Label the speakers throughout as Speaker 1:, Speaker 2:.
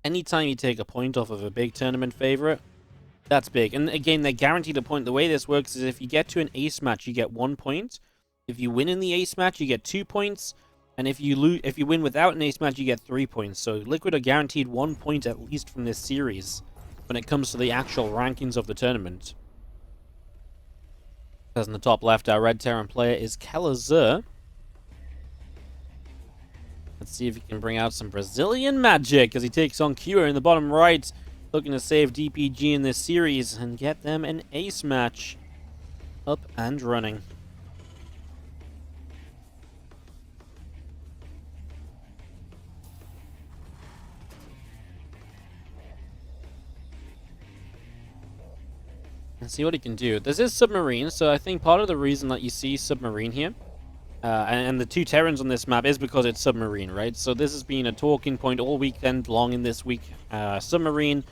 Speaker 1: anytime you take a point off of a big tournament favorite, that's big. And again, they're guaranteed a point. The way this works is if you get to an ace match, you get 1 point. If you win in the ace match, you get 2 points. And if you win without an ace match, you get 3 points. So Liquid are guaranteed 1 point at least from this series when it comes to the actual rankings of the tournament. As in the top left, our red Terran player is Kelazhur. Let's see if he can bring out some Brazilian magic as he takes on Cure in the bottom right. Looking to save DPG in this series and get them an ace match up and running. And see what he can do. This is Submarine, so I think part of the reason that you see Submarine here, and the 2 Terrans on this map, is because it's Submarine, right? So this has been a talking point all weekend long in this week. Submarine,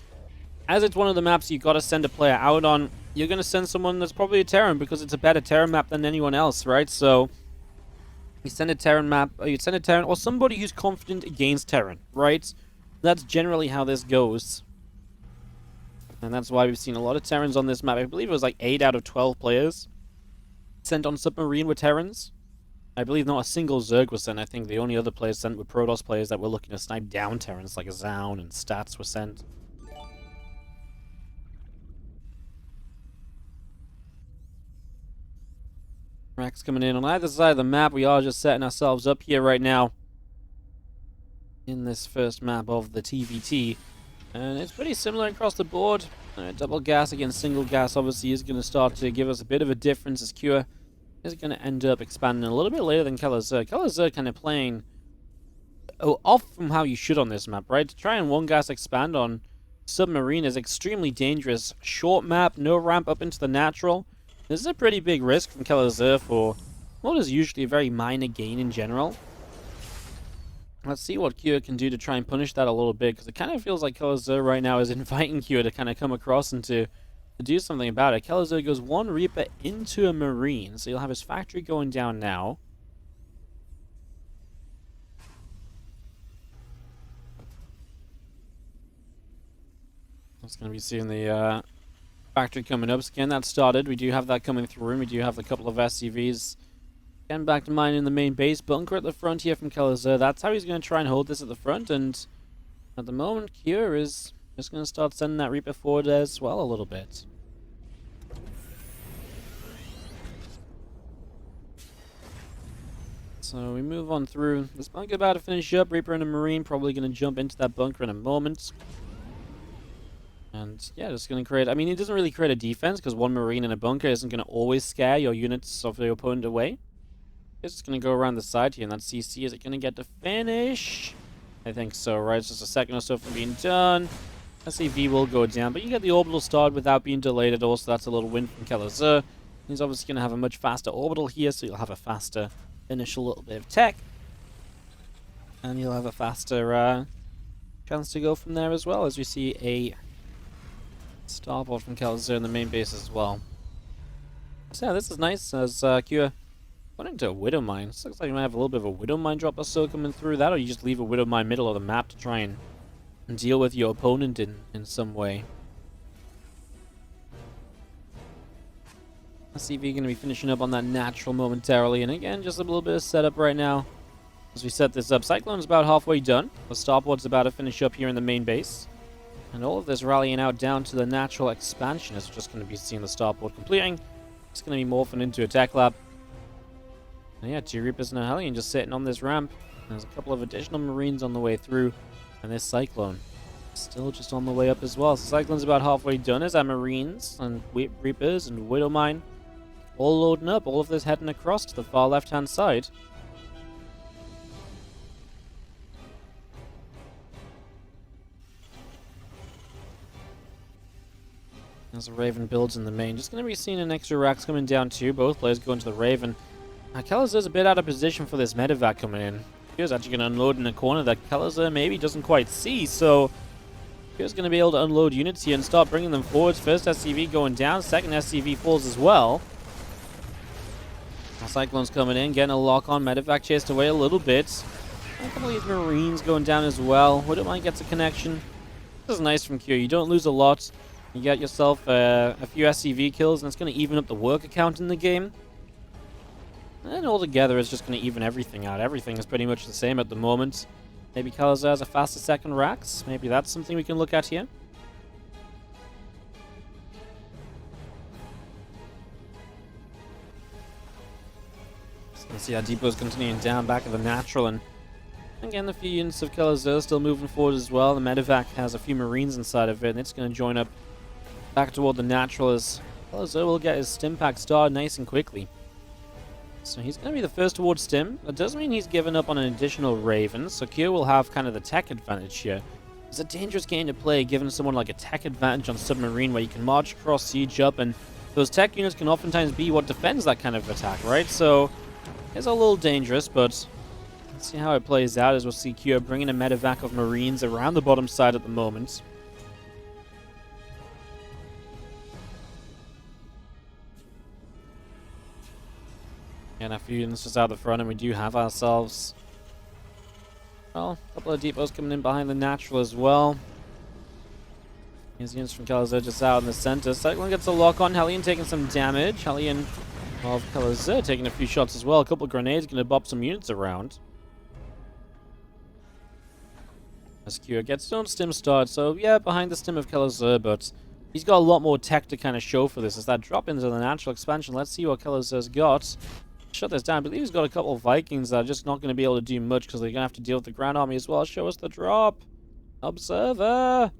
Speaker 1: as it's one of the maps you've got to send a player out on, you're going to send someone that's probably a Terran because it's a better Terran map than anyone else, right? So you send a Terran map, or you send a Terran, or somebody who's confident against Terran, right? That's generally how this goes. And that's why we've seen a lot of Terrans on this map. I believe it was like 8 out of 12 players sent on Submarine were Terrans. I believe not a single Zerg was sent. I think the only other players sent were Protoss players that were looking to snipe down Terrans, like Zaun and Stats were sent. Rax coming in on either side of the map. We are just setting ourselves up here right now in this first map of the TVT. And it's pretty similar across the board. Double gas against single gas obviously is going to start to give us a bit of a difference, as Cure is going to end up expanding a little bit later than Kelazhur. Kelazhur kind of playing off from how you should on this map, right? To try and one gas expand on Submarine is extremely dangerous. Short map, no ramp up into the natural. This is a pretty big risk from Kelazhur for what is usually a very minor gain in general. Let's see what Cure can do to try and punish that a little bit, because it kind of feels like Kelazhur right now is inviting Cure to kind of come across and to do something about it. Kelazhur goes 1 Reaper into a Marine, so he'll have his factory going down now. That's going to be seeing the factory coming up. So again, that started. We do have that coming through, and we do have a couple of SCVs. Getting back to mine in the main base. Bunker at the front here from Kelazhur. That's how he's going to try and hold this at the front. And at the moment, Cure is just going to start sending that Reaper forward as well a little bit. So we move on through. This bunker about to finish up. Reaper and a Marine probably going to jump into that bunker in a moment. And yeah, just going to create... I mean, it doesn't really create a defense because 1 Marine in a bunker isn't going to always scare your units of the opponent away. It's just going to go around the side here, and that CC, is it going to get to finish? I think so, right? It's just a second or so from being done. SCV will go down, but you get the orbital start without being delayed at all, so that's a little win from Kelazhur. He's obviously going to have a much faster orbital here, so you'll have a faster initial little bit of tech. And you'll have a faster chance to go from there as well, as we see a starboard from Kelazhur in the main base as well. So yeah, this is nice, as Cure went into a Widow Mine. This looks like you might have a little bit of a Widow Mine drop or so coming through that, or you just leave a Widow Mine middle of the map to try and deal with your opponent in some way. SCV going to be finishing up on that natural momentarily, and again, just a little bit of setup right now as we set this up. Cyclone's about halfway done. The starboard's about to finish up here in the main base. And all of this rallying out down to the natural expansion is just going to be seeing the starboard completing. It's going to be morphing into a tech lab. And yeah, 2 Reapers and a Hellion just sitting on this ramp. There's a couple of additional Marines on the way through. And this Cyclone still just on the way up as well. So Cyclone's about halfway done as our Marines and Reapers and Widow Mine all loading up. All of this heading across to the far left-hand side. As the Raven builds in the main. Just going to be seeing an extra Rax coming down too. Both players going to the Raven. Kelazhur's a bit out of position for this medevac coming in. He's actually going to unload in a corner that Kelazhur maybe doesn't quite see. So he's going to be able to unload units here and start bringing them forwards. First SCV going down. Second SCV falls as well. Cyclone's coming in, getting a lock on. Medevac chased away a little bit. A couple of these Marines going down as well. Widowmine gets a connection. This is nice from Q. You don't lose a lot. You get yourself a few SCV kills, and it's going to even up the worker count in the game. And altogether, it's just going to even everything out. Everything is pretty much the same at the moment. Maybe Kelazhur has a faster second racks. Maybe that's something we can look at here. So you can see how Depot's continuing down back of the natural, and again, the few units of Kelazhur still moving forward as well. The medevac has a few marines inside of it, and it's going to join up back toward the natural as Kelazhur will get his stim pack started nice and quickly. So he's going to be the first towards stim. That doesn't mean he's given up on an additional Raven, so Q will have kind of the tech advantage here. It's a dangerous game to play, given someone like a tech advantage on submarine where you can march across, siege up, and those tech units can oftentimes be what defends that kind of attack, right? So it's a little dangerous, but let's see how it plays out as we'll see Q bringing a medevac of marines around the bottom side at the moment. And a few units just out the front, and we do have ourselves, well, a couple of depots coming in behind the natural as well. Here's units from Kelazhur just out in the center. Cyclone gets a lock on. Hellion taking some damage. Hellion of Kelazhur taking a few shots as well. A couple of grenades going to bop some units around. As Q gets his own stim start. So, yeah, behind the stim of Kelazhur, but he's got a lot more tech to kind of show for this. As that drop into the natural expansion, let's see what Kelazhur's got. Shut this down. I believe he's got a couple of Vikings that are just not going to be able to do much because they're going to have to deal with the ground army as well. Show us the drop. Observer.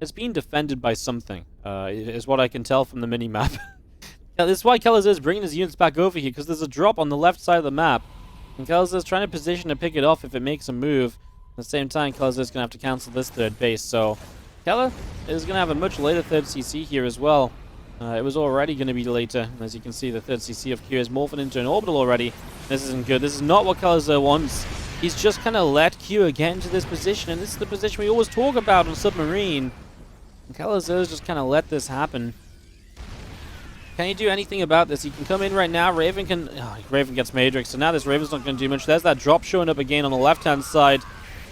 Speaker 1: It's being defended by something, is what I can tell from the mini-map. Yeah, this is why Kelazhur is bringing his units back over here, because there's a drop on the left side of the map. And Kelazhur is trying to position to pick it off if it makes a move. At the same time, Kelazhur is going to have to cancel this third base. So, Kelazhur is going to have a much later third CC here as well. It was already going to be later. As you can see, the third CC of Q is morphing into an orbital already. This isn't good. This is not what Kelazhur wants. He's just kind of let Q get into this position, and this is the position we always talk about on Submarine. And Kelazhur's just kind of let this happen. Can you do anything about this? He can come in right now. Raven can... Oh, Raven gets Matrix, so now this Raven's not going to do much. There's that drop showing up again on the left-hand side.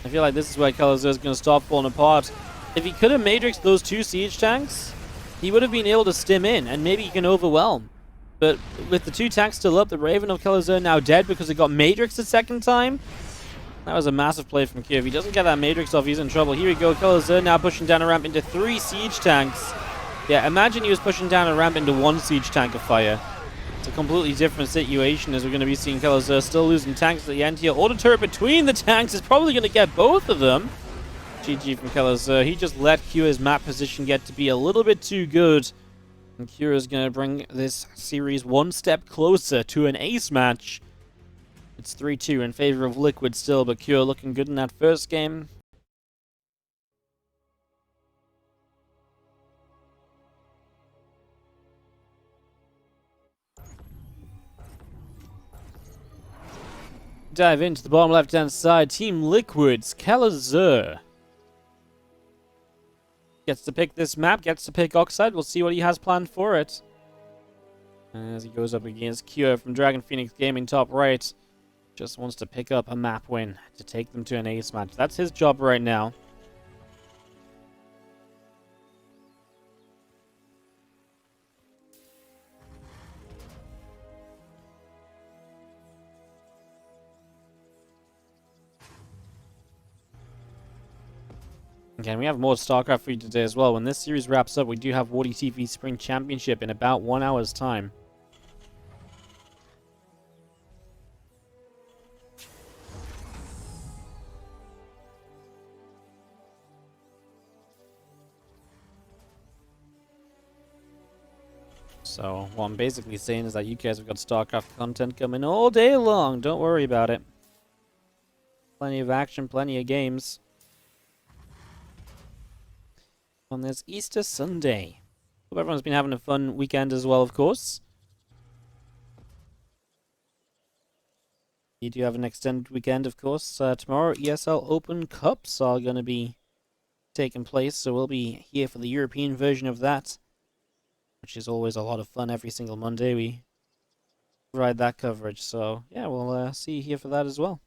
Speaker 1: I feel like this is where Kelazhur's going to start falling apart. If he could have Matrixed those two siege tanks, he would have been able to stim in, and maybe he can overwhelm. But with the two tanks still up, the Raven of Kelazhur now dead because it got Matrix the second time. That was a massive play from Q. If he doesn't get that Matrix off, he's in trouble. Here we go. Kelazhur now pushing down a ramp into 3 siege tanks. Yeah, imagine he was pushing down a ramp into 1 siege tank of fire. It's a completely different situation as we're going to be seeing Kelazhur still losing tanks at the end here. Auto turret between the tanks is probably going to get both of them. GG from Kelazhur. He just let Q's map position get to be a little bit too good. And Q is going to bring this series one step closer to an ace match. It's 3-2 in favor of Liquid still, but Q looking good in that first game. Dive into the bottom left-hand side. Team Liquid's Kelazhur gets to pick this map, gets to pick Oxide. We'll see what he has planned for it. As he goes up against Q from Dragon Phoenix Gaming top right. Just wants to pick up a map win to take them to an ace match. That's his job right now. Again, we have more Starcraft for you today as well. When this series wraps up, we do have WardiTV Spring Championship in about 1 hour's time. So, what I'm basically saying is that you guys have got StarCraft content coming all day long. Don't worry about it. Plenty of action, plenty of games. On this Easter Sunday. Hope everyone's been having a fun weekend as well, of course. You do have an extended weekend, of course. Tomorrow, ESL Open Cups are going to be taking place, so we'll be here for the European version of that, which is always a lot of fun. Every single Monday we provide that coverage. So, yeah, we'll see you here for that as well.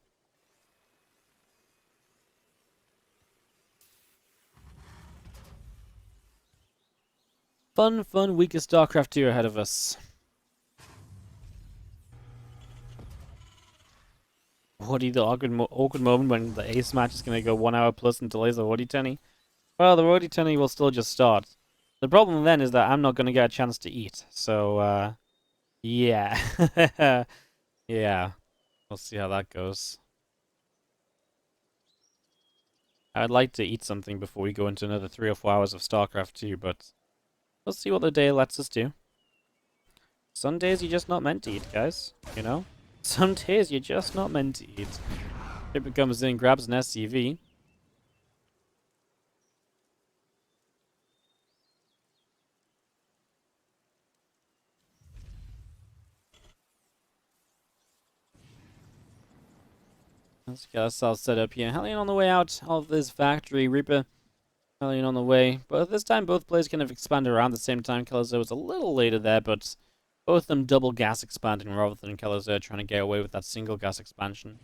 Speaker 1: Fun week of Starcraft 2 ahead of us. Wardy, the awkward moment when the ace match is going to go 1 hour plus and delays the Wardy tourney. Well, the Wardy tourney will still just start. The problem then is that I'm not going to get a chance to eat. So, yeah. Yeah. We'll see how that goes. I'd like to eat something before we go into another 3 or 4 hours of StarCraft 2, but we'll see what the day lets us do. Some days you're just not meant to eat, guys. You know? Some days you're just not meant to eat. It comes in, grabs an SCV. Let's get ourselves set up here. Hellion on the way out of this factory. Reaper, Hellion on the way. But this time both players kind of expand around the same time. Kelazhur was a little later there, but both of them double gas expanding rather than Kelazhur trying to get away with that single gas expansion.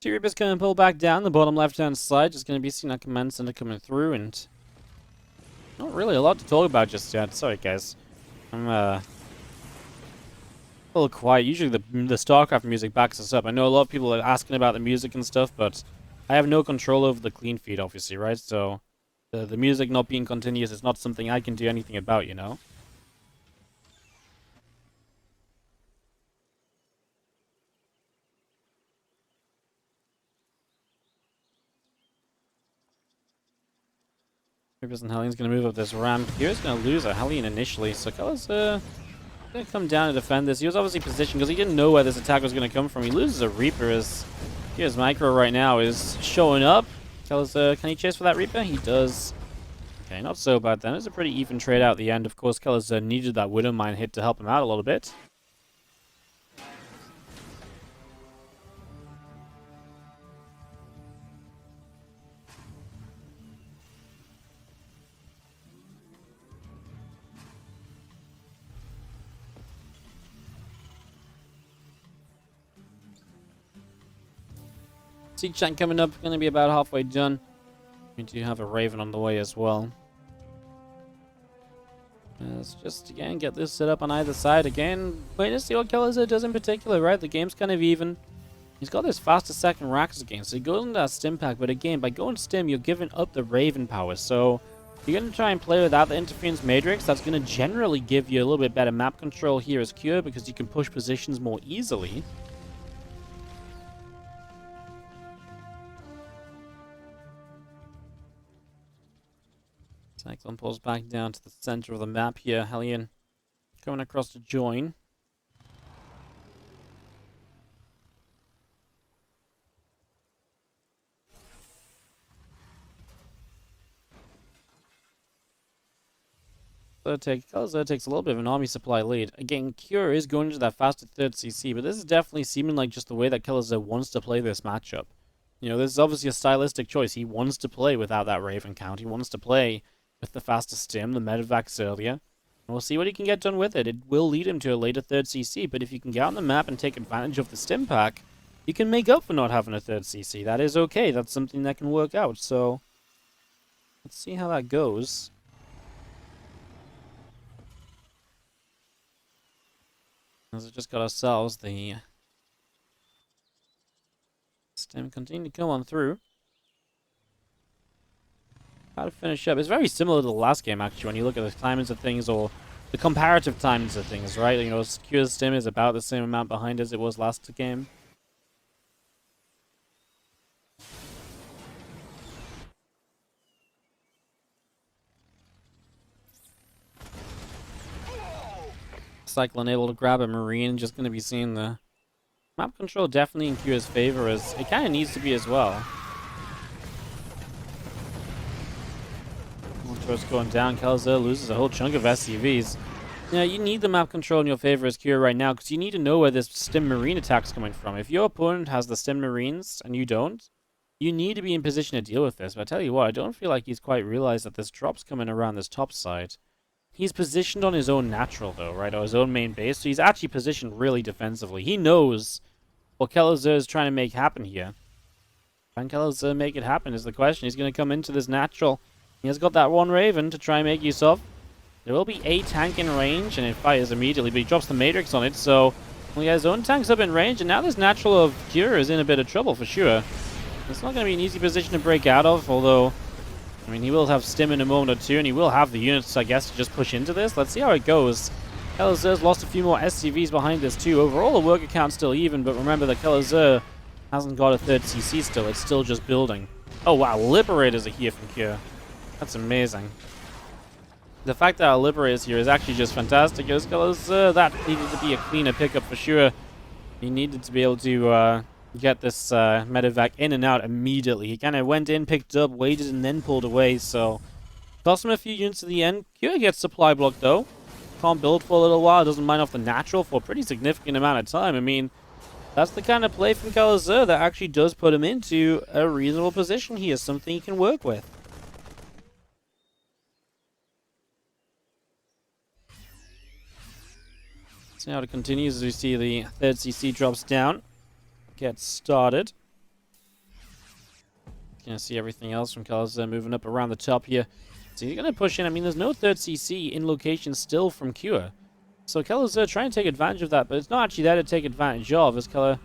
Speaker 1: Two Reapers going to pull back down the bottom left-hand side. Just going to be seeing that command center coming through, and not really a lot to talk about just yet. Sorry, guys. I'm a little quiet. Usually the StarCraft music backs us up. I know a lot of people are asking about the music and stuff, but I have no control over the clean feed, obviously, right? So the music not being continuous is not something I can do anything about, you know? Reapers and Hellion's going to move up this ramp. Here's going to lose a Hellion initially, so Kelazhur going to come down and defend this. He was obviously positioned because he didn't know where this attack was going to come from. He loses a Reaper as here's Micro right now is showing up. Kelazhur, can he chase for that Reaper? He does. Okay, not so bad then. It's a pretty even trade out at the end. Of course, Kelazhur needed that Widowmine hit to help him out a little bit. Siege tank coming up, going to be about halfway done. We do have a Raven on the way as well. Let's just, again, get this set up on either side. Again, wait to see what Kelazhur does in particular, right? The game's kind of even. He's got this faster second racks again, so he goes into that stim pack. But again, by going stim, you're giving up the Raven power. So you're going to try and play without the interference matrix. That's going to generally give you a little bit better map control here as Cure, because you can push positions more easily. Cyclone pulls back down to the center of the map here. Hellion coming across to join. Kelazhur takes a little bit of an army supply lead. Again, Cure is going to that faster third CC, but this is definitely seeming like just the way that Kelazhur wants to play this matchup. You know, this is obviously a stylistic choice. He wants to play without that Raven count. He wants to play with the faster stim, the medevacs earlier. And we'll see what he can get done with it. It will lead him to a later third CC, but if you can get on the map and take advantage of the stim pack, you can make up for not having a third CC. That is okay. That's something that can work out. So let's see how that goes. As we just got ourselves the stim continue to come on through. How to finish up. It's very similar to the last game, actually, when you look at the timings of things, or the comparative timings of things, right? You know, Cure's stim is about the same amount behind as it was last game. Cyclone able to grab a Marine, just going to be seeing the map control definitely in Cure's favor, as it kind of needs to be as well. First going down, Kelazhur loses a whole chunk of SCVs. Yeah, you need the map control in your favor as Cure right now, because you need to know where this stim marine attack's coming from. If your opponent has the stim marines and you don't, You need to be in position to deal with this, but I tell you what, I don't feel like he's quite realized that this drop's coming around this top side. He's positioned on his own natural, though, right? Or his own main base, so he's actually positioned really defensively. He knows what Kelazhur is trying to make happen here. Can Kelazhur make it happen is the question. He's going to come into this natural. He has got that one Raven to try and make use of. There will be a tank in range, and it fires immediately, but he drops the Matrix on it, so he has his own tanks up in range, and now this natural of Cure is in a bit of trouble for sure. It's not going to be an easy position to break out of, although, I mean, he will have stim in a moment or two, and he will have the units, I guess, to just push into this. Let's see how it goes. Kelazhur's lost a few more SCVs behind this too. Overall, the worker count's still even, but remember that Kelazhur hasn't got a third CC still. It's still just building. Oh, wow. Liberators are here from Cure. That's amazing. The fact that our Liberators here is actually just fantastic. Because Kelazhur, that needed to be a cleaner pickup for sure. He needed to be able to get this medevac in and out immediately. He kind of went in, picked up, waited, and then pulled away. So, cost him a few units at the end. Cure gets supply block, though. Can't build for a little while. Doesn't mind off the natural for a pretty significant amount of time. I mean, that's the kind of play from Kelazhur that actually does put him into a reasonable position here. Something he can work with. So now it continues as we see the third CC drops down. Gets started. Gonna see everything else from Kelazhur moving up around the top here. So he's gonna push in. I mean, there's no third CC in location still from Cure. So Kelazhur trying to take advantage of that, but it's not actually there to take advantage of. As Keller,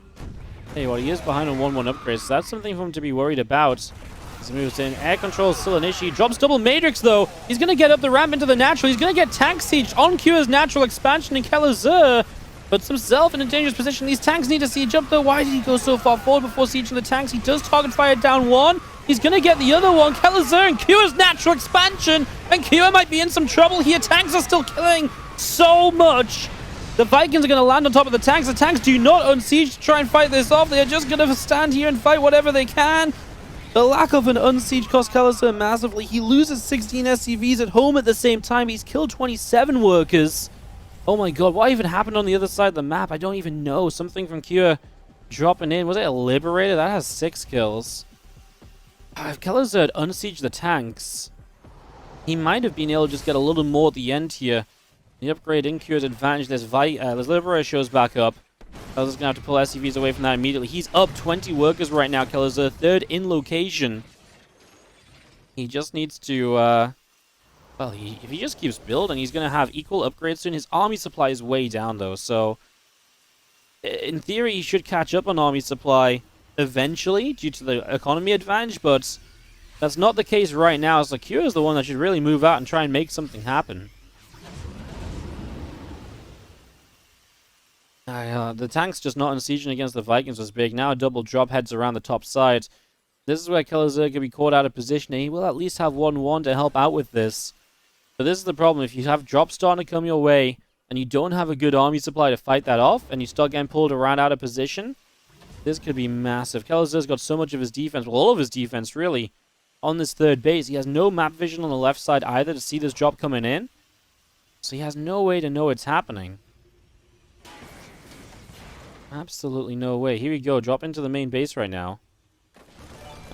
Speaker 1: tell you what, he is behind on 1-1 upgrades, so that's something for him to be worried about. As he moves in, air control is still an issue. Drops double Matrix though. He's gonna get up the ramp into the natural. He's gonna get tank sieged on Cure's natural expansion, and Kelazhur puts himself in a dangerous position. These tanks need to siege up though. Why did he go so far forward before sieging the tanks? He does target fire down one. He's gonna get the other one. Kelazhur and Cure's natural expansion, and Cure might be in some trouble here. Tanks are still killing so much. The Vikings are going to land on top of the tanks. The tanks do not unsiege to try and fight this off. They are just going to stand here and fight whatever they can. The lack of an unsiege costs Kelazhur massively. He loses 16 SCVs at home at the same time. He's killed 27 workers. Oh my god, what even happened on the other side of the map? I don't even know. Something from Cure dropping in. Was it a Liberator? That has 6 kills. If Kelazhur had unsieged the tanks, he might have been able to just get a little more at the end here. The upgrade in Cure's advantage. This Liberator shows back up. Kelazhur's gonna have to pull SCVs away from that immediately. He's up 20 workers right now. Kelazhur, third in location. He just needs to, well, if he just keeps building, he's gonna have equal upgrades soon. His army supply is way down though, so in theory he should catch up on army supply eventually due to the economy advantage, but that's not the case right now. So Cure is the one that should really move out and try and make something happen. The tanks just not unsieging against the Vikings was big. Now a double drop heads around the top side. This is where Kelazhur can be caught out of position, and he will at least have 1-1 to help out with this. But this is the problem. If you have drops starting to come your way, and you don't have a good army supply to fight that off, and you start getting pulled around out of position, this could be massive. Kelazhur's got so much of his defense, well, all of his defense, really, on this third base. He has no map vision on the left side either to see this drop coming in. So he has no way to know it's happening. Absolutely no way. Here we go. Drop into the main base right now.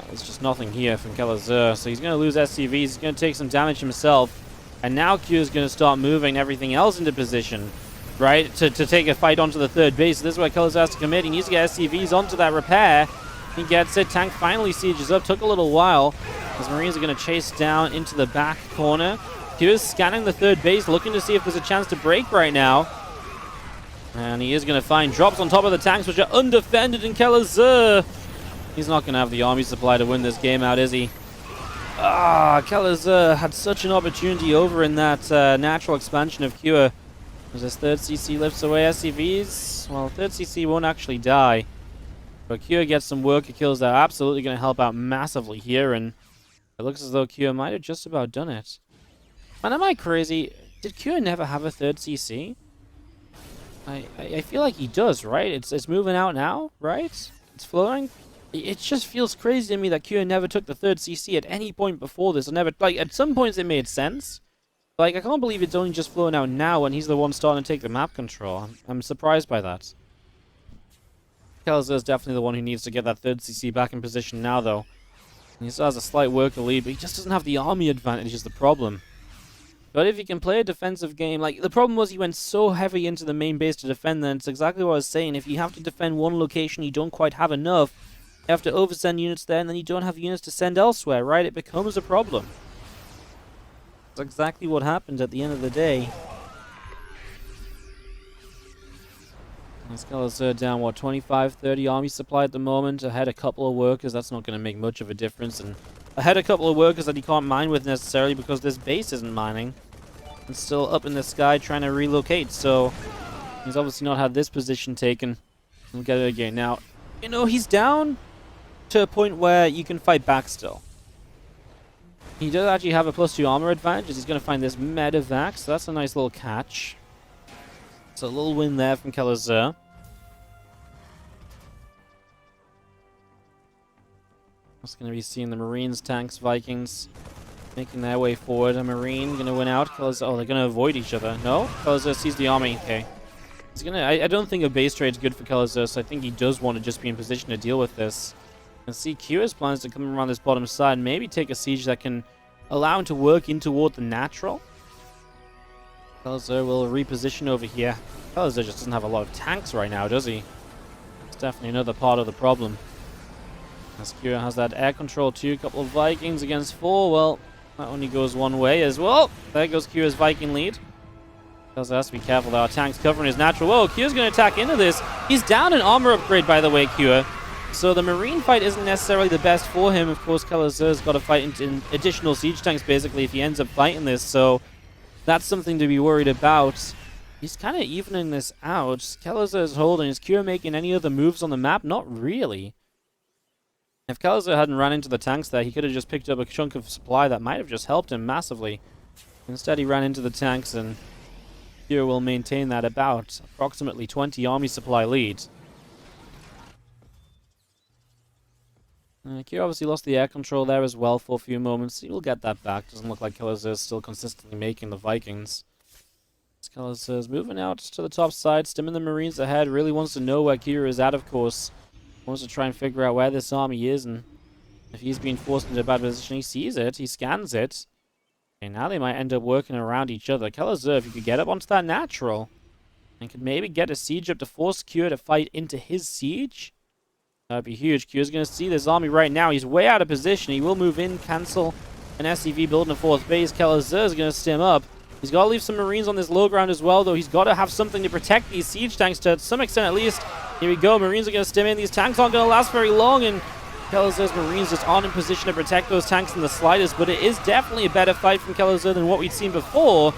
Speaker 1: There's just nothing here from Kelazhur. So he's going to lose SCVs. He's going to take some damage himself. And now Q is going to start moving everything else into position, right? To take a fight onto the third base. So this is where Kelazhur has to commit. He needs to get SCVs onto that repair. He gets it. Tank finally sieges up. Took a little while. As Marines are going to chase down into the back corner. Q is scanning the third base, looking to see if there's a chance to break right now. And he is going to find drops on top of the tanks, which are undefended in Kelazhur. He's not going to have the army supply to win this game out, is he? Kelazhur had such an opportunity over in that natural expansion of Cure. As this third CC lifts away SCVs. Well, third CC won't actually die. But Cure gets some worker kills that are absolutely going to help out massively here. And it looks as though Cure might have just about done it. Man, am I crazy? Did Cure never have a third CC? I feel like he does, right? It's moving out now, right? It's flowing. It just feels crazy to me that Cure never took the third CC at any point before this. Or never, like, at some points it made sense. Like, I can't believe it's only just flowing out now when he's the one starting to take the map control. I'm surprised by that. Kelazhur is definitely the one who needs to get that third CC back in position now, though. He still has a slight worker lead, but he just doesn't have the army advantage is the problem. But if he can play a defensive game, like, the problem was he went so heavy into the main base to defend, then it's exactly what I was saying. If you have to defend one location, you don't quite have enough. You have to oversend units there, and then you don't have units to send elsewhere, right? It becomes a problem. That's exactly what happened at the end of the day. This Kelazhur down, what, 25, 30 army supply at the moment. Ahead a couple of workers, that's not going to make much of a difference. And ahead a couple of workers that he can't mine with necessarily because this base isn't mining. And still up in the sky trying to relocate, so he's obviously not had this position taken. We'll get it again. Now, you know, he's down to a point where you can fight back still. He does actually have a +2 armor advantage as he's going to find this medevac, so that's a nice little catch. So a little win there from Kelazhur. Just going to be seeing the Marines, tanks, Vikings making their way forward. A Marine going to win out. Kelazhur, oh, they're going to avoid each other. No? Kelazhur sees the army. Okay. He's gonna. I don't think a base trade is good for Kelazhur, so I think he does want to just be in position to deal with this. And see, Kira's plans to come around this bottom side, maybe take a siege that can allow him to work in toward the natural. Kelazhur will reposition over here. Kelazhur just doesn't have a lot of tanks right now, does he? It's definitely another part of the problem. As Kira has that air control too, a couple of Vikings against 4. Well, that only goes one way as well. There goes Kira's Viking lead. Kelazhur has to be careful though. Our tank's covering his natural. Whoa, Kira's going to attack into this. He's down an armor upgrade, by the way, Kira. So the Marine fight isn't necessarily the best for him. Of course, Kelazhur's got to fight in additional siege tanks, basically, if he ends up fighting this. So that's something to be worried about. He's kind of evening this out. Kelazhur is holding. Is Kira making any other moves on the map? Not really. If Kelazhur hadn't run into the tanks there, he could have just picked up a chunk of supply that might have just helped him massively. Instead, he ran into the tanks, and Kira will maintain that about approximately 20 army supply lead. Kira obviously lost the air control there as well for a few moments. He will get that back. Doesn't look like Kelazhur is still consistently making the Vikings. Kelazhur is moving out to the top side, stimming the Marines ahead. Really wants to know where Kira is at, of course. Wants to try and figure out where this army is, and if he's being forced into a bad position, he sees it, he scans it. Okay, now they might end up working around each other. Kelazhur, if you could get up onto that natural, and could maybe get a siege up to force Kira to fight into his siege, that'd be huge. Kira's going to see this army right now. He's way out of position. He will move in, cancel an SCV, building a 4th base. Kelazhur is going to stim up. He's got to leave some Marines on this low ground as well, though. He's got to have something to protect these siege tanks to some extent at least. Here we go. Marines are going to stim in. These tanks aren't going to last very long, and Kelazhur's Marines just aren't in position to protect those tanks in the slightest, but it is definitely a better fight from Kelazhur than what we'd seen before.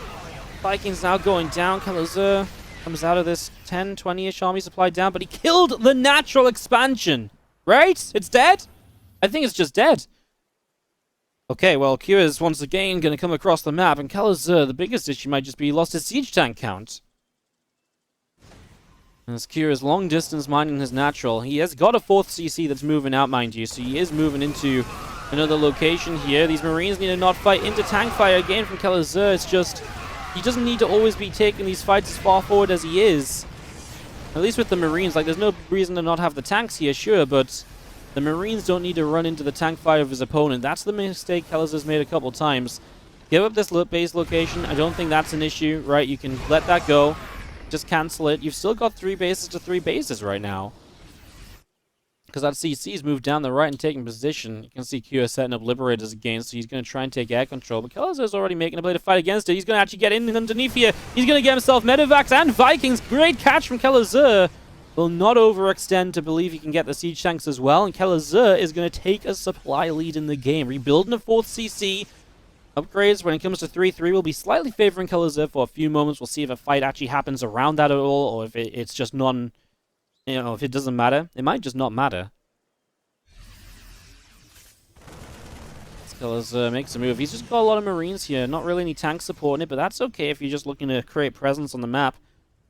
Speaker 1: Vikings now going down. Kelazhur comes out of this 10, 20-ish army supply down, but he killed the natural expansion, right? It's dead? I think it's just dead. Okay, well, Kira is once again going to come across the map, and Kelazhur, the biggest issue might just be he lost his siege tank count. As Kira's long distance mining his natural, he has got a 4th CC that's moving out, mind you, so he is moving into another location here. These Marines need to not fight into tank fire again from Kelazhur. It's just, he doesn't need to always be taking these fights as far forward as he is. At least with the Marines, like, there's no reason to not have the tanks here, sure, but the Marines don't need to run into the tank fire of his opponent. That's the mistake Kelazhur's made a couple times. Give up this base location. I don't think that's an issue, right? You can let that go. Just cancel it. You've still got 3 bases to 3 bases right now. Because that CC's moved down the right and taking position. You can see Kira setting up Liberators again, so he's going to try and take air control. But Kelazhur's already making a play to fight against it. He's going to actually get in underneath here. He's going to get himself medevacs and Vikings. Great catch from Kelazhur. Will not overextend to believe he can get the siege tanks as well. And Kelazhur is going to take a supply lead in the game. Rebuilding a 4th CC. Upgrades when it comes to 3-3 will be slightly favoring Kelazhur for a few moments. We'll see if a fight actually happens around that at all, or if it's just non... You know, if it doesn't matter. It might just not matter. Kelazhur makes a move. He's just got a lot of Marines here. Not really any tanks supporting it, but that's okay if you're just looking to create presence on the map.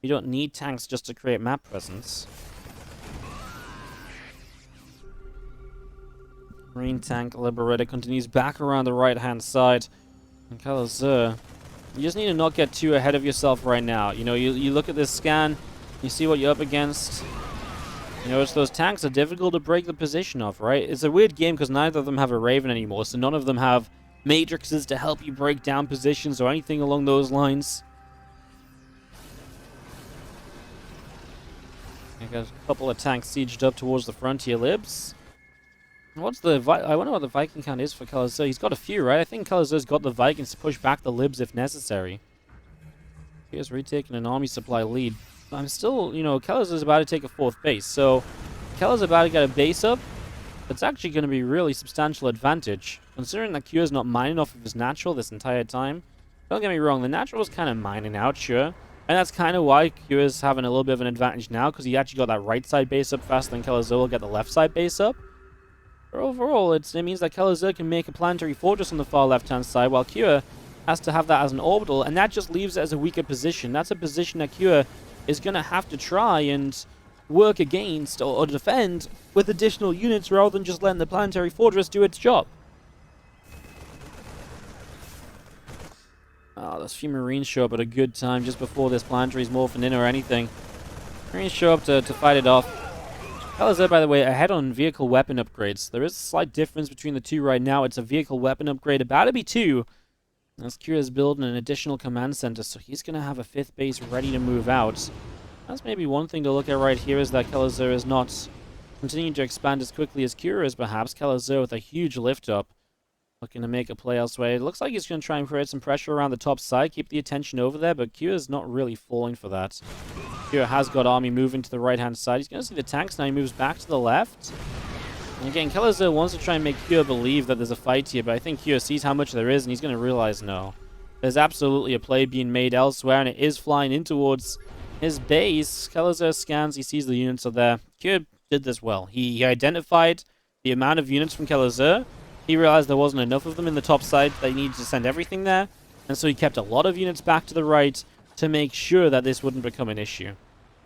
Speaker 1: You don't need tanks just to create map presence. Marine tank Liberator continues back around the right-hand side. And Kelazhur, you just need to not get too ahead of yourself right now. You know, you look at this scan, you see what you're up against. You know, it's those tanks are difficult to break the position of, right? It's a weird game because neither of them have a Raven anymore, so none of them have matrices to help you break down positions or anything along those lines. I got a couple of tanks sieged up towards the frontier libs. What's the I wonder what the Viking count is for Kelazhur. He's got a few, right? I think Kelazhur's got the Vikings to push back the libs if necessary. Here's retaking an army supply lead. I'm still, you know, Kelazhur's about to take a 4th base, so Kelazhur's about to get a base up. That's actually going to be really substantial advantage, considering that Kyo's not mining off of his natural this entire time. Don't get me wrong, the natural was kind of mining out, sure. And that's kind of why Kyo's having a little bit of an advantage now, because he actually got that right side base up faster than Kelazhur will get the left side base up. But overall, it means that Kelazhur can make a planetary fortress on the far left-hand side, while Kyo has to have that as an orbital, and that just leaves it as a weaker position. That's a position that Kyo is going to have to try and work against or defend with additional units rather than just letting the planetary fortress do its job. Oh, those few Marines show up at a good time just before this planetary's morphing in or anything. Marines show up to fight it off. Kelazhur, by the way, ahead on vehicle weapon upgrades. There is a slight difference between the two right now. It's a vehicle weapon upgrade, about to be 2. As Kira's building an additional command center, so he's going to have a 5th base ready to move out. That's maybe one thing to look at right here, is that Kelazhur is not continuing to expand as quickly as Kira is, perhaps. Kelazhur with a huge lift up, looking to make a play elsewhere. It looks like he's going to try and create some pressure around the top side, keep the attention over there, but Kira's not really falling for that. Kira has got army moving to the right-hand side. He's going to see the tanks now. He moves back to the left. And again, Kelazhur wants to try and make Kyo believe that there's a fight here, but I think Kyo sees how much there is, and he's going to realize no. There's absolutely a play being made elsewhere, and it is flying in towards his base. Kelazhur scans, he sees the units are there. Kyo did this well. He identified the amount of units from Kelazhur. He realized there wasn't enough of them in the top side, that he needed to send everything there, and so he kept a lot of units back to the right to make sure that this wouldn't become an issue.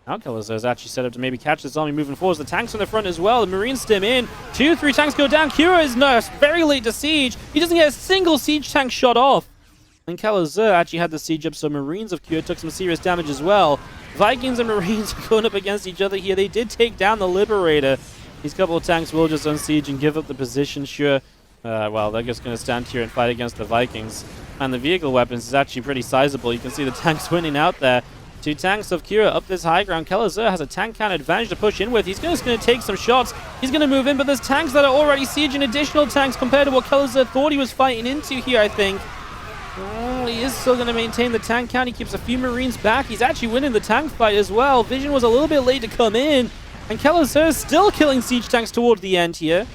Speaker 1: Now Kelazhur is actually set up to maybe catch this army moving forward. The tanks on the front as well. The Marines stem in. 2, 3 tanks go down. Kira is very late to siege. He doesn't get a single siege tank shot off. And Kelazhur actually had the siege up, so Marines of Kira took some serious damage as well. Vikings and Marines are going up against each other here. They did take down the Liberator. These couple of tanks will just unsiege and give up the position, sure. Well, they're just going to stand here and fight against the Vikings. And the vehicle weapons is actually pretty sizable. You can see the tanks winning out there. 2 tanks of Kira up this high ground. Kelazhur has a tank count advantage to push in with. He's just going to take some shots. He's going to move in, but there's tanks that are already sieging additional tanks compared to what Kelazhur thought he was fighting into here, I think. He is still going to maintain the tank count. He keeps a few Marines back. He's actually winning the tank fight as well. Vision was a little bit late to come in, and Kelazhur is still killing siege tanks toward the end here.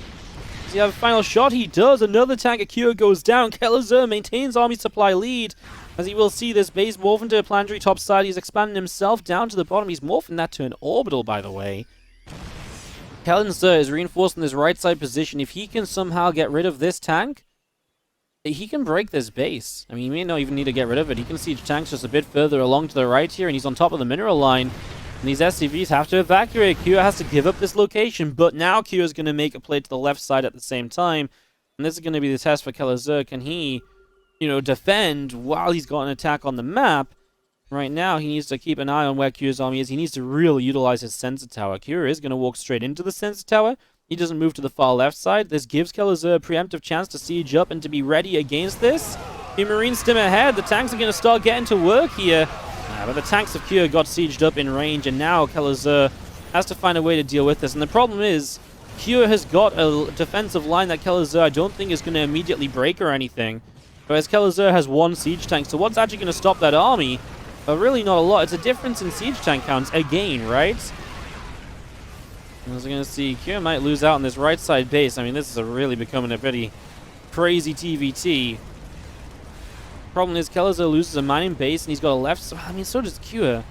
Speaker 1: Does he have a final shot? He does. Another tank of Kira goes down. Kelazhur maintains army supply lead. As he will see this base morph into a planetary top side. He's expanding himself down to the bottom. He's morphing that to an orbital, by the way. Kelazhur is reinforcing this right side position. If he can somehow get rid of this tank, he can break this base. I mean, he may not even need to get rid of it. He can siege tanks just a bit further along to the right here, and he's on top of the mineral line. And these SCVs have to evacuate. Kyo has to give up this location, but now Kyo is going to make a play to the left side at the same time. And this is going to be the test for Kelazhur. Can he, defend while he's got an attack on the map? Right now, he needs to keep an eye on where Kyo's army is. He needs to really utilize his sensor tower. Kyo is going to walk straight into the sensor tower. He doesn't move to the far left side. This gives Kelazhur a preemptive chance to siege up and to be ready against this. The Marines stem ahead. The tanks are going to start getting to work here. But the tanks of Kyo got sieged up in range, and now Kelazhur has to find a way to deal with this. And the problem is, Kyo has got a defensive line that Kelazhur I don't think is going to immediately break or anything. Whereas Kelazhur has 1 siege tank, so what's actually going to stop that army? Really not a lot. It's a difference in siege tank counts again, right? As we're going to see, Kyo might lose out on this right side base. I mean, this is really becoming a pretty crazy TVT. Problem is, Kelazhur loses a mining base, and he's got a left... I mean, so does Kyo.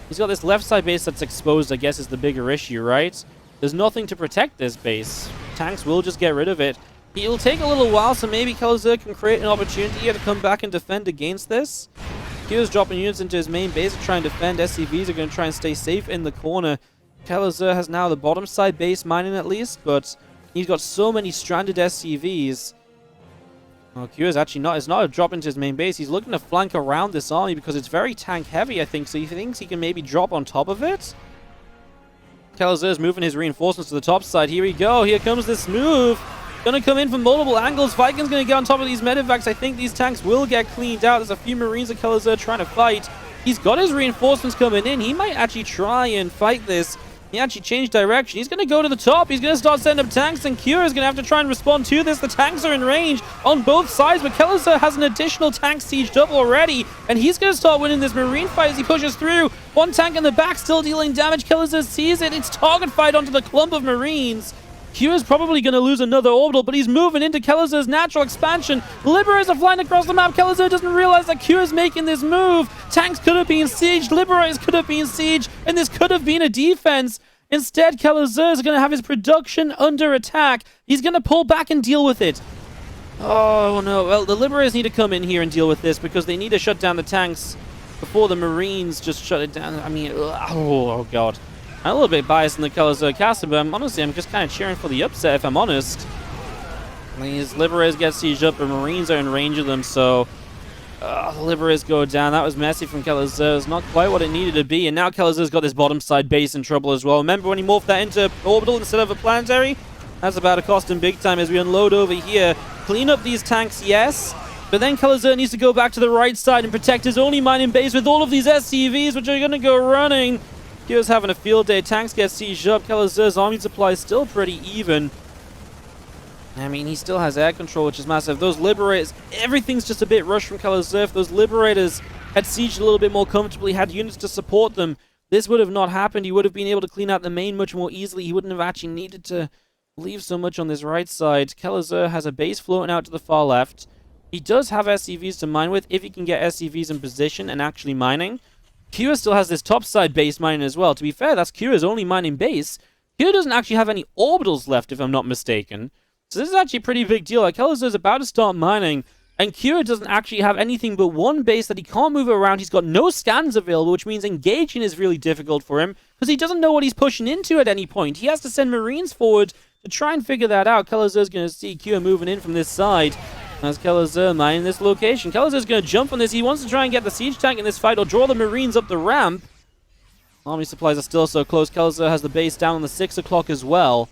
Speaker 1: He's got this left side base that's exposed, I guess, is the bigger issue, right? There's nothing to protect this base. Tanks will just get rid of it. It'll take a little while, so maybe Kelazhur can create an opportunity here to come back and defend against this. Kyo's dropping units into his main base to try and defend. SCVs are going to try and stay safe in the corner. Kelazhur has now the bottom side base mining at least, but he's got so many stranded SCVs. Well, Kyo is actually not a drop into his main base. He's looking to flank around this army because it's very tank heavy, I think, so he thinks he can maybe drop on top of it. Kelazhur's moving his reinforcements to the top side. Here we go. Here comes this move. Gonna come in from multiple angles. Viking's gonna get on top of these medevacs. I think these tanks will get cleaned out. There's a few Marines of Kelazhur trying to fight. He's got his reinforcements coming in. He might actually try and fight this. He actually changed direction. He's going to go to the top. He's going to start setting up tanks, and Kira is going to have to try and respond to this. The tanks are in range on both sides, but Kelazhur has an additional tank sieged up already, and he's going to start winning this Marine fight as he pushes through. One tank in the back still dealing damage. Kelazhur sees it. It's target fight onto the clump of Marines. Kira's probably going to lose another orbital, but he's moving into Kelazhur's natural expansion. Liberators are flying across the map. Kelazhur doesn't realize that Kira's making this move. Tanks could have been sieged. Liberators could have been sieged, and this could have been a defense. Instead, Kelazhur is going to have his production under attack. He's going to pull back and deal with it. Oh, no. Well, the Liberators need to come in here and deal with this because they need to shut down the tanks before the Marines just shut it down. I mean, oh God. I'm a little bit biased in the Kelazhur castle, but honestly, I'm just kind of cheering for the upset, if I'm honest. These Liberators get sieged up, and Marines are in range of them, so the Liberators go down. That was messy from Kelazhur. It's not quite what it needed to be, and now Kelazhur's got this bottom side base in trouble as well. Remember when he morphed that into orbital instead of a planetary? That's about to cost him big time as we unload over here. Clean up these tanks, yes, but then Kelazhur needs to go back to the right side and protect his only mining base with all of these SCVs, which are going to go running. Kira's having a field day. Tanks get sieged up. Kelazhur's army supply is still pretty even. I mean, he still has air control, which is massive. Those Liberators, everything's just a bit rushed from Kelazhur. If those Liberators had sieged a little bit more comfortably, had units to support them, this would have not happened. He would have been able to clean out the main much more easily. He wouldn't have actually needed to leave so much on this right side. Kelazhur has a base floating out to the far left. He does have SCVs to mine with, if he can get SCVs in position and actually mining. Kira still has this topside base mining as well. To be fair, that's Kira's only mining base. Kira doesn't actually have any orbitals left, if I'm not mistaken. So this is actually a pretty big deal. Like, Kelazhur's about to start mining, and Kira doesn't actually have anything but one base that he can't move around. He's got no scans available, which means engaging is really difficult for him, because he doesn't know what he's pushing into at any point. He has to send Marines forward to try and figure that out. Kelazhur's going to see Kira moving in from this side. As Kelazhur mining this location. Kelazhur's going to jump on this. He wants to try and get the siege tank in this fight or draw the Marines up the ramp. Army supplies are still so close. Kelazhur has the base down on the 6 o'clock as well.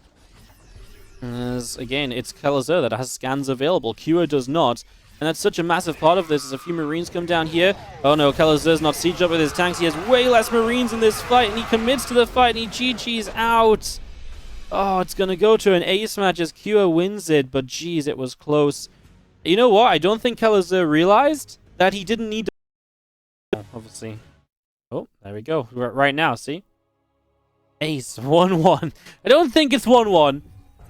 Speaker 1: As, again, it's Kelazhur that has scans available. Kira does not. And that's such a massive part of this as a few Marines come down here. Oh no, Kelazhur's not sieged up with his tanks. He has way less Marines in this fight, and he commits to the fight, and he GG's out. Oh, it's going to go to an ace match as Kira wins it, but geez, it was close. You know what? I don't think Kelazhur realized that he didn't need to... Obviously. Oh, there we go. Right now, see? Ace, 1-1. I don't think it's 1-1.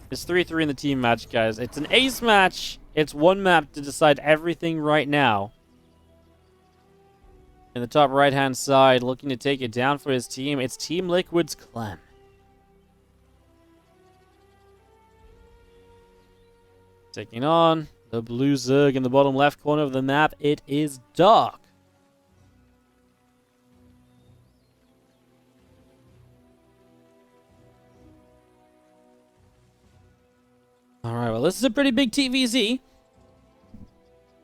Speaker 1: It's 3-3 in the team match, guys. It's an ace match. It's one map to decide everything right now. In the top right-hand side, looking to take it down for his team, it's Team Liquid's Clem. Taking on the blue Zerg in the bottom left corner of the map. It is dark. Alright, well, this is a pretty big TVZ.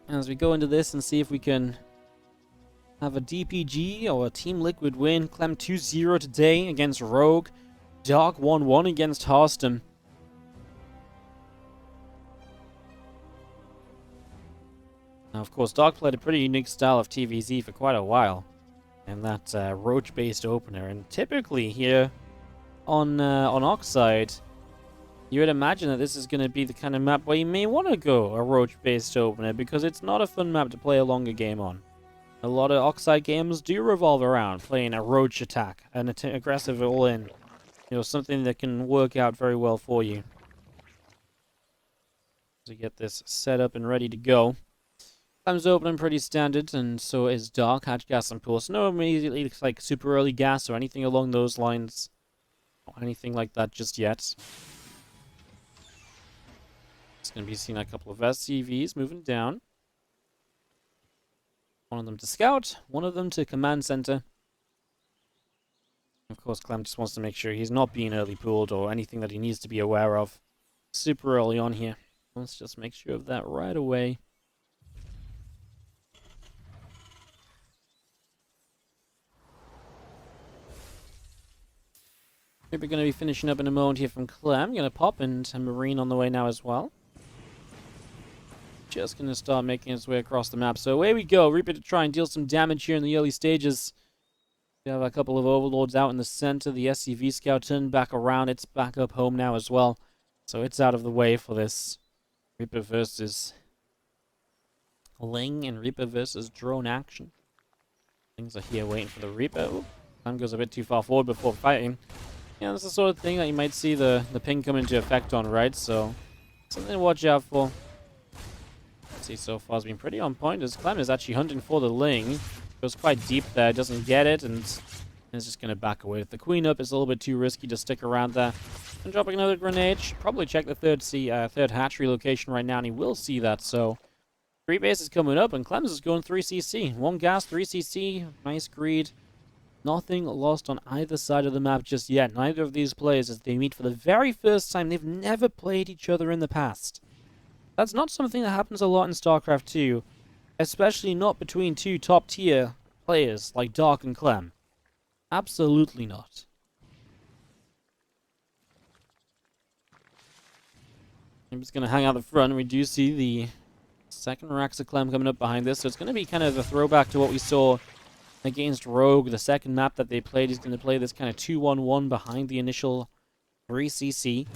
Speaker 1: As we go into this and see if we can have a DPG or a Team Liquid win. Clem 2-0 today against Rogue. Dark 1-1 against Harston. Now, of course, Dark played a pretty unique style of TVZ for quite a while. And that Roach-based opener. And typically here on Oxide, you would imagine that this is going to be the kind of map where you may want to go a Roach-based opener, because it's not a fun map to play a longer game on. A lot of Oxide games do revolve around playing a Roach attack, an aggressive all-in. You know, something that can work out very well for you. To get this set up and ready to go. Clem's opening pretty standard, and so is Dark. Hatch, gas, and pool. So no immediately like super early gas or anything along those lines. Or anything like that just yet. It's going to be seeing a couple of SCVs moving down. One of them to scout, one of them to command center. Of course, Clem just wants to make sure he's not being early pooled or anything that he needs to be aware of super early on here. Let's just make sure of that right away. Reaper going to be finishing up in a moment here from Clem. Going to pop, and a Marine on the way now as well. Just going to start making its way across the map. So away we go. Reaper to try and deal some damage here in the early stages. We have a couple of overlords out in the center. The SCV scout turned back around. It's back up home now as well. So it's out of the way for this Reaper versus Ling and Reaper versus drone action. Things are here waiting for the Reaper. Ooh, time goes a bit too far forward before fighting. Yeah, that's the sort of thing that you might see the ping come into effect on, right? So something to watch out for. Let's see, so far has been pretty on point as Clem is actually hunting for the Ling. Goes quite deep there, doesn't get it, and is just going to back away. With the queen up, it's a little bit too risky to stick around there. And dropping another grenade. Should probably check the third hatchery location right now, and he will see that. So 3 bases coming up, and Clem's is going 3cc. 1 gas, 3cc, nice greed. Nothing lost on either side of the map just yet. Neither of these players, as they meet for the very first time, they've never played each other in the past. That's not something that happens a lot in Starcraft 2. Especially not between 2 top-tier players like Dark and Clem. Absolutely not. I'm just going to hang out the front, and we do see the second Rax of Clem coming up behind this. So it's going to be kind of a throwback to what we saw against Rogue. The second map that they played is going to play this kind of 2-1-1 behind the initial 3cc.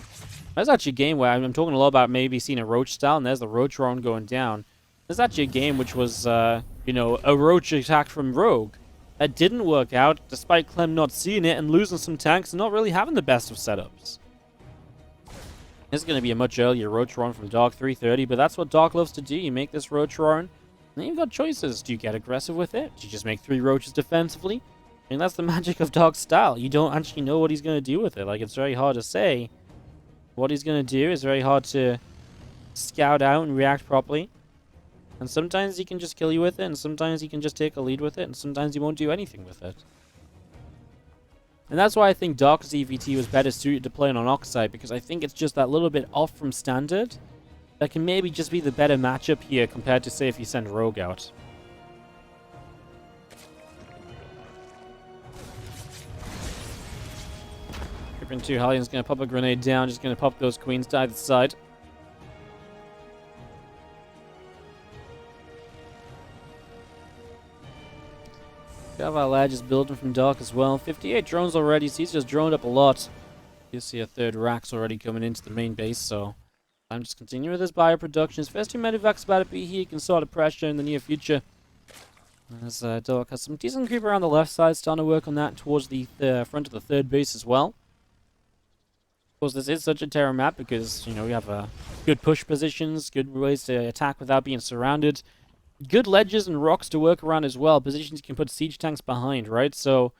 Speaker 1: That's actually a game where I'm talking a lot about maybe seeing a Roach style, and there's the Roach Round going down. There's actually a game which was, you know, a Roach attack from Rogue. That didn't work out, despite Clem not seeing it and losing some tanks and not really having the best of setups. This is going to be a much earlier Roach run from Dark 330, but that's what Dark loves to do. You make this Roach run, and then you've got choices. Do you get aggressive with it? Do you just make 3 Roaches defensively? I mean, that's the magic of Dark's style. You don't actually know what he's going to do with it. Like, it's very hard to say what he's going to do. It's very hard to scout out and react properly. And sometimes he can just kill you with it, and sometimes he can just take a lead with it, and sometimes he won't do anything with it. And that's why I think Dark's EVT was better suited to play on Oxide, because I think it's just that little bit off from standard that can maybe just be the better matchup here compared to, say, if you send Rogue out. Griffin 2, Hallion's going to pop a grenade down, just going to pop those queens to either side. Kelazhur is building from Dark as well. 58 drones already, so he's just droned up a lot. You see a third Rax already coming into the main base, so I'm just continuing with his bioproduction. His first 2 medevacs about to be here. He can sort of pressure in the near future. As Dark has some decent creep around the left side, starting to work on that towards the front of the third base as well. Of course, this is such a terror map because, you know, we have good push positions, good ways to attack without being surrounded. Good ledges and rocks to work around as well. Positions you can put siege tanks behind, right? So,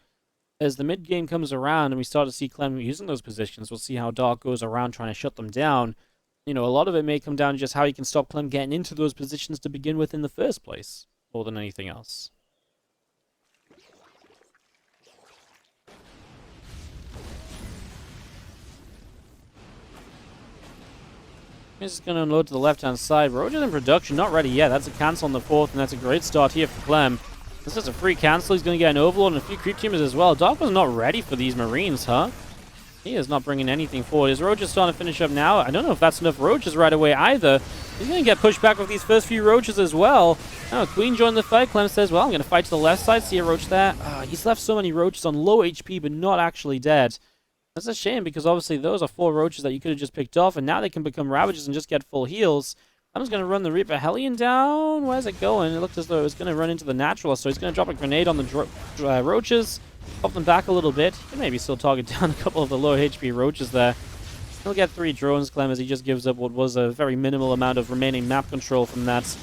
Speaker 1: as the mid-game comes around and we start to see Clem using those positions, we'll see how Dark goes around trying to shut them down. You know, a lot of it may come down to just how you can stop Clem getting into those positions to begin with in the first place, more than anything else. He's just going to unload to the left-hand side. Roger's in production, not ready yet. That's a cancel on the 4th, and that's a great start here for Clem. This is a free cancel. He's going to get an overlord and a few creep teamers as well. Dark was not ready for these Marines, huh? He is not bringing anything forward. Is Roger starting to finish up now? I don't know if that's enough Roaches right away either. He's going to get pushed back with these first few Roaches as well. Oh, Queen joined the fight. Clem says, well, I'm going to fight to the left side. See a Roach there. He's left so many Roaches on low HP, but not actually dead. That's a shame, because obviously those are 4 Roaches that you could have just picked off, and now they can become Ravagers and just get full heals. I'm just going to run the Reaper Hellion down. Where's it going? It looked as though it was going to run into the Naturalist, so he's going to drop a grenade on the Roaches, pop them back a little bit. He can maybe still target down a couple of the low HP Roaches there. He'll get 3 drones, Clem, as he just gives up what was a very minimal amount of remaining map control from that.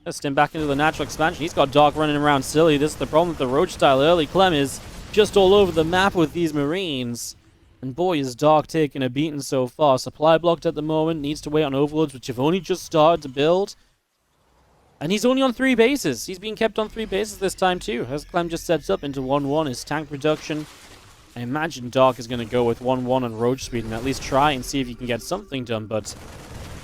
Speaker 1: Let's stim back into the natural expansion. He's got Dark running around silly. This is the problem with the Roach style early. Clem is just all over the map with these Marines. And boy, is Dark taking a beating so far. Supply blocked at the moment. Needs to wait on overloads, which have only just started to build. And he's only on 3 bases. He's being kept on 3 bases this time too. As Clem just sets up into 1-1, his tank production. I imagine Dark is going to go with 1-1 on Roach speed and at least try and see if he can get something done. But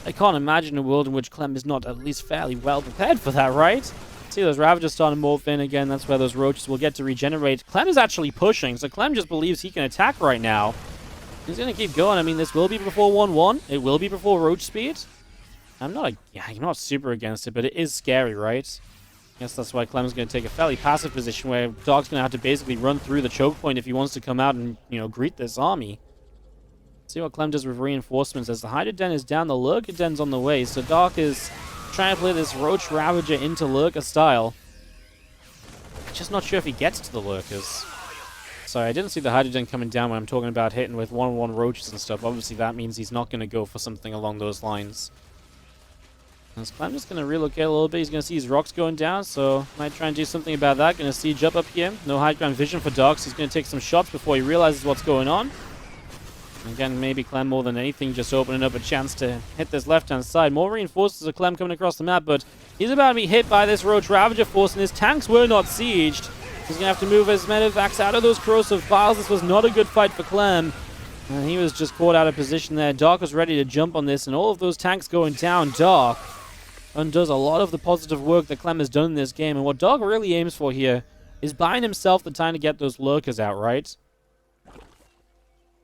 Speaker 1: I can't imagine a world in which Clem is not at least fairly well prepared for that, right? See those Ravagers starting to morph in again. That's where those Roaches will get to regenerate. Clem is actually pushing, so Clem just believes he can attack right now. He's going to keep going. I mean, this will be before 1-1. It will be before Roach speed. I'm not super against it, but it is scary, right? I guess that's why Clem's going to take a fairly passive position where Dog's going to have to basically run through the choke point if he wants to come out and, greet this army. See what Clem does with reinforcements. As the Hider Den is down, the Lurker Den's on the way. So Dog is trying to play this Roach Ravager into Lurker style. I'm just not sure if he gets to the Lurkers. Sorry, I didn't see the Hider Den coming down when I'm talking about hitting with 1-on-1 Roaches and stuff. Obviously, that means he's not going to go for something along those lines. As Clem just going to relocate a little bit. He's going to see his rocks going down, so might try and do something about that. Going to siege up here. No high ground vision for Dog, so he's going to take some shots before he realizes what's going on. Again, maybe Clem more than anything just opening up a chance to hit this left-hand side. More reinforcements of Clem coming across the map, but he's about to be hit by this Roach Ravager force, and his tanks were not sieged. He's going to have to move his medevacs out of those corrosive piles. This was not a good fight for Clem. And he was just caught out of position there. Dark was ready to jump on this, and all of those tanks going down. Dark undoes a lot of the positive work that Clem has done in this game. And what Dark really aims for here is buying himself the time to get those Lurkers out, right?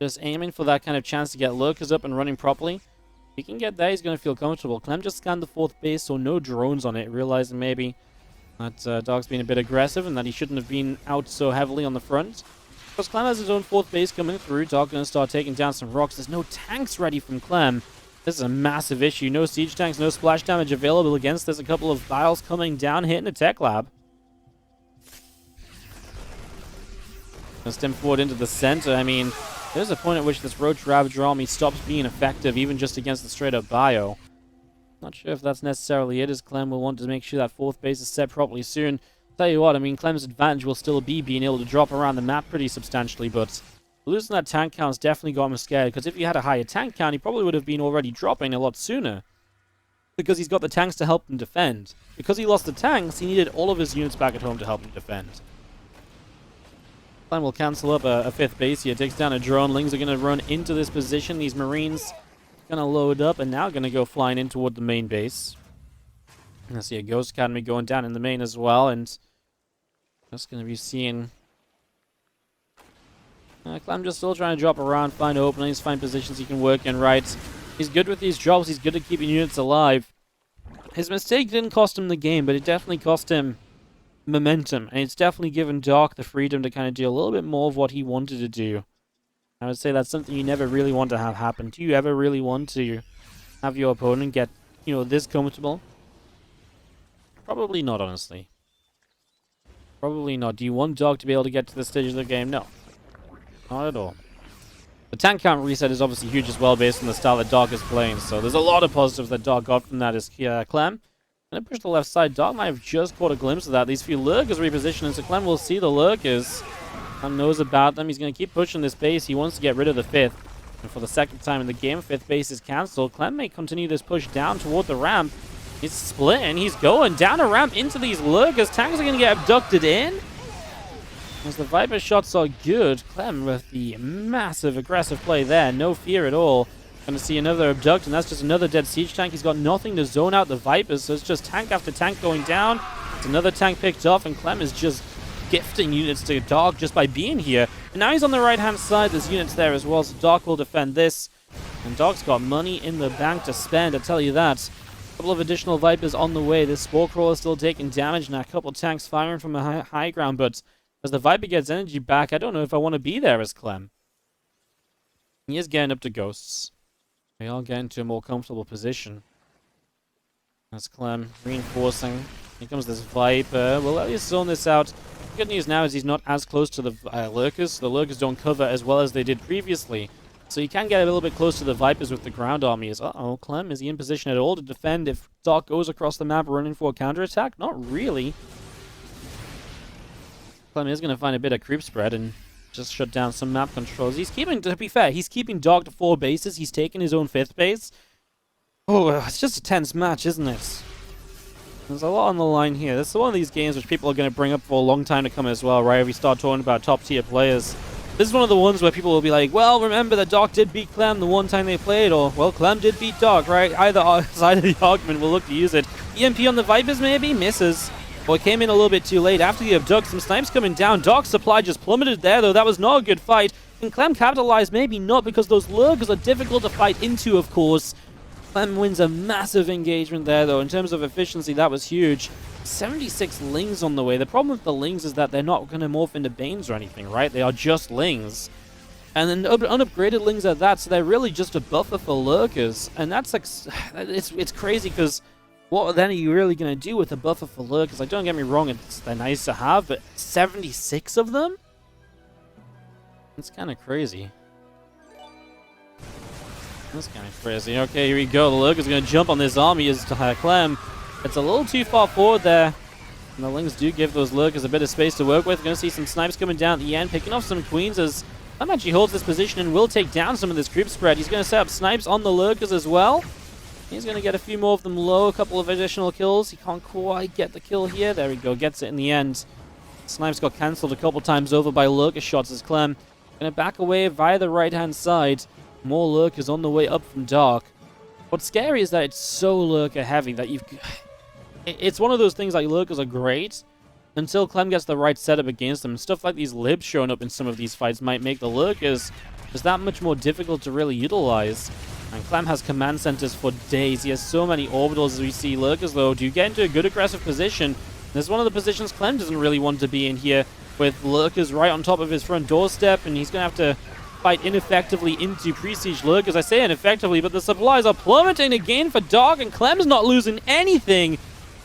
Speaker 1: Just aiming for that kind of chance to get Lurkers up and running properly. If he can get there, he's going to feel comfortable. Clem just scanned the 4th base, so no drones on it, realizing maybe that Dog's been a bit aggressive and that he shouldn't have been out so heavily on the front. Because Clem has his own 4th base coming through. Dog going to start taking down some rocks. There's no tanks ready from Clem. This is a massive issue. No siege tanks, no splash damage available against. There's a couple of vials coming down, hitting a tech lab. Gonna stem forward into the center. I mean, there's a point at which this Roach Ravager army stops being effective, even just against the straight-up bio. Not sure if that's necessarily it, as Clem will want to make sure that 4th base is set properly soon. Tell you what, I mean, Clem's advantage will still be being able to drop around the map pretty substantially, but losing that tank count's definitely got him scared, because if he had a higher tank count, he probably would have been already dropping a lot sooner. Because he's got the tanks to help him defend. Because he lost the tanks, he needed all of his units back at home to help him defend. Clem will cancel up a 5th base here, takes down a drone. Lings are going to run into this position. These Marines going to load up and now going to go flying in toward the main base. And I see a Ghost Academy going down in the main as well, and just going to be seeing Clem just still trying to drop around, find openings, find positions he can work in right. He's good with these drops. He's good at keeping units alive. His mistake didn't cost him the game, but it definitely cost him momentum. And it's definitely given Dark the freedom to kind of do a little bit more of what he wanted to do. I would say that's something you never really want to have happen. Do you ever really want to have your opponent get, this comfortable? Probably not, honestly. Probably not. Do you want Dark to be able to get to this stage of the game? No. Not at all. The tank count reset is obviously huge as well based on the style that Dark is playing, so there's a lot of positives that Dark got from that as Clem. And push the left side. Dark might have just caught a glimpse of that. These few Lurkers repositioning, so Clem will see the Lurkers and knows about them. He's going to keep pushing this base. He wants to get rid of the 5th. And for the 2nd time in the game, 5th base is cancelled. Clem may continue this push down toward the ramp. He's splitting. He's going down a ramp into these Lurkers. Tanks are going to get abducted in. As the Viper shots are good, Clem with the massive aggressive play there. No fear at all. Going to see another abduct, and that's just another dead siege tank. He's got nothing to zone out the Vipers, so it's just tank after tank going down. It's another tank picked off, and Clem is just gifting units to Dark just by being here. And now he's on the right-hand side. There's units there as well, so Dark will defend this. And Dark's got money in the bank to spend, I tell you that. A couple of additional Vipers on the way. This Spore Crawler still taking damage, and a couple tanks firing from a high ground, but as the Viper gets energy back, I don't know if I want to be there as Clem. He is getting up to Ghosts. They are getting to a more comfortable position. That's Clem reinforcing. Here comes this Viper. We'll at least zone this out. The good news now is he's not as close to the Lurkers. The Lurkers don't cover as well as they did previously. So you can get a little bit close to the Vipers with the ground armies. Uh-oh, Clem, is he in position at all to defend if Dark goes across the map running for a counterattack? Not really. Clem is going to find a bit of creep spread and just shut down some map controls. He's keeping, to be fair, he's keeping Dark to 4 bases. He's taking his own 5th base. Oh, it's just a tense match, isn't it? There's a lot on the line here. This is one of these games which people are going to bring up for a long time to come as well, right? If we start talking about top-tier players. This is one of the ones where people will be like, well, remember that Dark did beat Clem the one time they played, or, well, Clem did beat Dark, right? Either side of the argument will look to use it. EMP on the Vipers, maybe? Misses. Well, it came in a little bit too late. After the abduct, some snipes coming down. Dark supply just plummeted there, though. That was not a good fight. Can Clem capitalize? Maybe not, because those lurkers are difficult to fight into, of course. Clem wins a massive engagement there, though. In terms of efficiency, that was huge. 76 Lings on the way. The problem with the Lings is that they're not going to morph into Banes or anything, right? They are just Lings. And then unupgraded Lings at that, so they're really just a buffer for lurkers. And that's like, it's crazy, because what then are you really going to do with a buffer for lurkers? Like, don't get me wrong, they're nice to have, but 76 of them? It's kind of crazy. That's kind of crazy. Okay, here we go. The lurker's going to jump on this army as Clem. It's a little too far forward there. And the Lings do give those lurkers a bit of space to work with. Going to see some snipes coming down at the end, picking off some queens as Clem actually holds this position and will take down some of this creep spread. He's going to set up snipes on the lurkers as well. He's going to get a few more of them low, a couple of additional kills. He can't quite get the kill here. There we go, gets it in the end. Snipes got cancelled a couple times over by lurker shots as Clem going to back away via the right-hand side. More lurkers on the way up from Dark. What's scary is that it's so lurker heavy that you've... It's one of those things like lurkers are great until Clem gets the right setup against them. Stuff like these libs showing up in some of these fights might make the lurkers just that much more difficult to really utilize. And Clem has command centers for days. He has so many orbitals as we see lurkers, though. Do get into a good aggressive position. This is one of the positions Clem doesn't really want to be in here, with lurkers right on top of his front doorstep, and he's going to have to fight ineffectively into pre-siege lurkers. I say ineffectively, but the supplies are plummeting again for Dark, and Clem's not losing anything.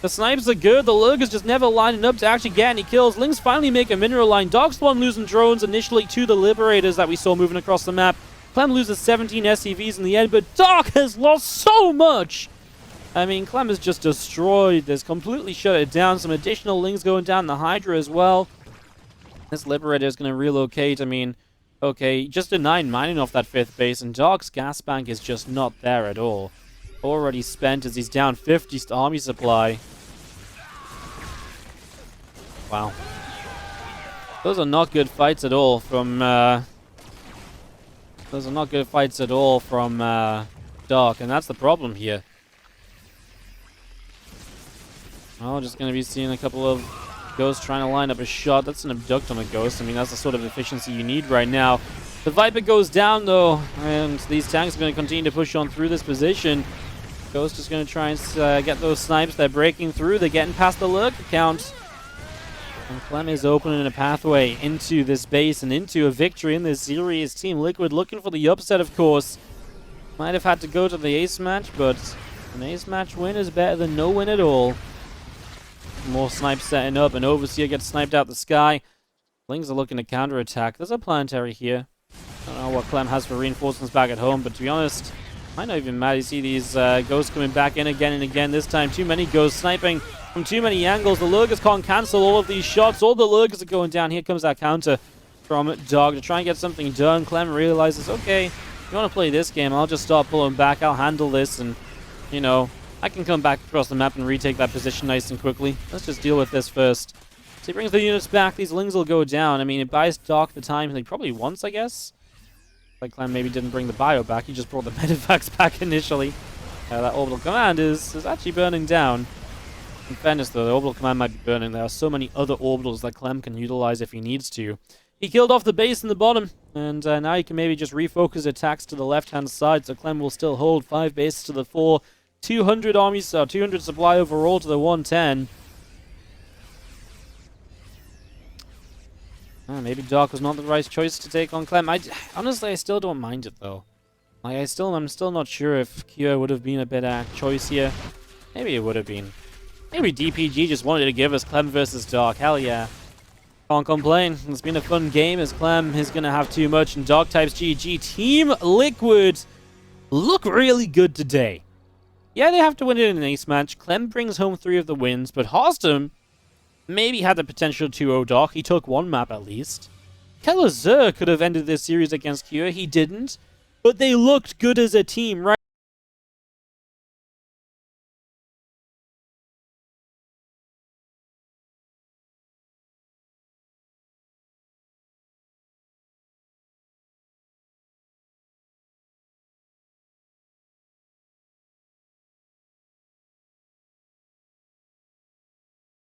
Speaker 1: The snipes are good. The lurkers just never lining up to actually get any kills. Lings finally make a mineral line. Dark's the one losing drones initially to the Liberators that we saw moving across the map. Clem loses 17 SCVs in the end, but Dark has lost so much. I mean, Clem has just destroyed this, completely shut it down. Some additional Lings going down the Hydra as well. This Liberator is going to relocate. I mean, okay, just a 9 mining off that 5th base, and Dark's gas bank is just not there at all. Already spent as he's down 50 army supply. Wow. Those are not good fights at all from... Those are not good fights at all from Dark, and that's the problem here. Oh, just going to be seeing a couple of Ghosts trying to line up a shot. That's an abduct on a Ghost. I mean, that's the sort of efficiency you need right now. The Viper goes down, though, and these tanks are going to continue to push on through this position. Ghost is going to try and get those snipes. They're breaking through. They're getting past the lurker count. And Clem is opening a pathway into this base and into a victory in this series. Team Liquid looking for the upset, of course. Might have had to go to the ace match, but an ace match win is better than no win at all. More snipes setting up, and Overseer gets sniped out the sky. Lings are looking to counterattack. There's a planetary here. I don't know what Clem has for reinforcements back at home, but to be honest, might not even matter. You see these Ghosts coming back in again and again. This time, too many Ghosts sniping from too many angles. The lurkers can't cancel all of these shots. All the lurkers are going down. Here comes that counter from Dog to try and get something done. Clem realizes, okay, if you want to play this game, I'll just start pulling back. I'll handle this, and, you know, I can come back across the map and retake that position nice and quickly. Let's just deal with this first. So he brings the units back. These Lings will go down. I mean, it buys Dark the time he probably wants, I guess. Like Clem maybe didn't bring the bio back. He just brought the Medivacs back initially. That orbital command is actually burning down. In fairness, though, the orbital command might be burning. There are so many other orbitals that Clem can utilize if he needs to. He killed off the base in the bottom, and now he can maybe just refocus attacks to the left-hand side, so Clem will still hold 5 bases to the 4. 200 armies, 200 supply overall to the 110. Maybe Dark was not the right choice to take on Clem. Honestly, I still don't mind it, though. Like, I'm still not sure if Kyo would have been a better choice here. Maybe it would have been. Maybe DPG just wanted to give us Clem versus Dark. Hell yeah. Can't complain. It's been a fun game as Clem is going to have too much and Dark types GG. Team Liquid look really good today. Yeah, they have to win it in an ace match. Clem brings home 3 of the wins, but Hostum maybe had the potential to 2-0 Dark. He took 1 map at least. Kelazhur could have ended this series against Kyo. He didn't. But they looked good as a team, right?